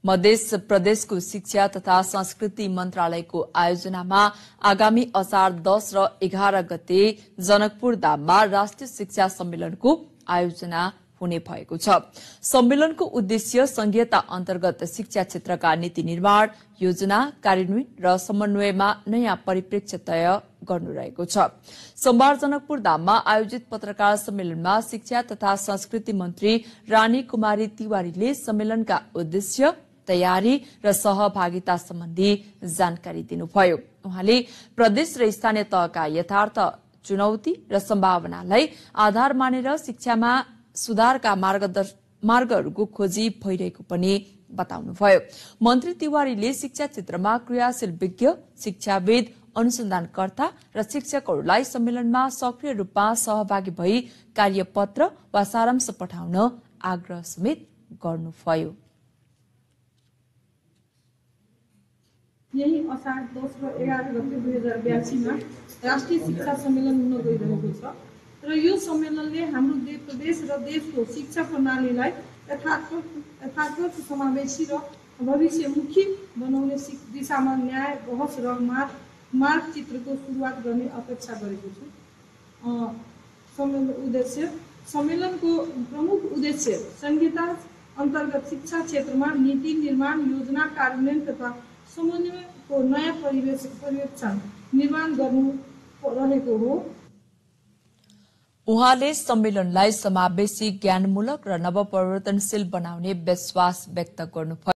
मध्य प्रदेशको शिक्षा तथा संस्कृति मन्त्रालयको आयोजनामा आगामी असार 10 र 11 गते जनकपुर धाममा राष्ट्रिय शिक्षा सम्मेलनको आयोजना हुने भएको छ। सम्मेलनको उद्देश्य संघीयता अन्तर्गत शिक्षा क्षेत्रका नीति निर्माण, योजना, कार्यान्वयन र समन्वयमा नयाँ परिप्रेक्ष्य तय गर्नु रहेको छ। सोमबार जनकपुर धाममा आयोजित पत्रकार सम्मेलनमा शिक्षा तथा संस्कृति मन्त्री रानी कुमारी तिवारीले सम्मेलनका उद्देश्य, तयारी र सहभागिता सम्बन्धी जानकारी दिनुभयो। उहाँले प्रदेश र स्थानीय तहका यथार्थ, चुनौती र सम्भावनालाई आधार मानेर शिक्षामा सुधारका मार्गहरूको खोजी भइरहेको पनि बताउनुभयो। मन्त्री तिवारीले शिक्षा क्षेत्रमा क्रियाशील विज्ञ, शिक्षाविद, अनुसन्धानकर्ता र शिक्षकहरूलाई सम्मेलनमा सक्रिय रूपमा सहभागी भई कार्यपत्र वा सारांश पठाउन आग्रह समेत गर्नुभयो। यही असार 10 र 11 गते 2082 मा राष्ट्रिय शिक्षा सम्मेलन हुन गइरहेको छ र यो सम्मेलनले हाम्रो प्रदेश र देशको शिक्षा प्रणालीलाई यथार्थ समावेशी र भविष्यमुखी बनाउने दिशामा न्याय, बहस र मार्ग चित्रको सुरुवात गर्ने अपेक्षा गरेको छु। सम्मेलनको प्रमुख उद्देश्य संहिता अन्तर्गत शिक्षा क्षेत्रमा नीति निर्माण, योजना, कार्यान्वयन तथा समन्वयको नयाँ पर्यवेक्षण निर्माण गर्नु रहेको हो। उहाँले सम्मेलनलाई समावेशी, ज्ञानमूलक र नवपरिवर्तनशील बनाउने विश्वास व्यक्त गर्नुभयो।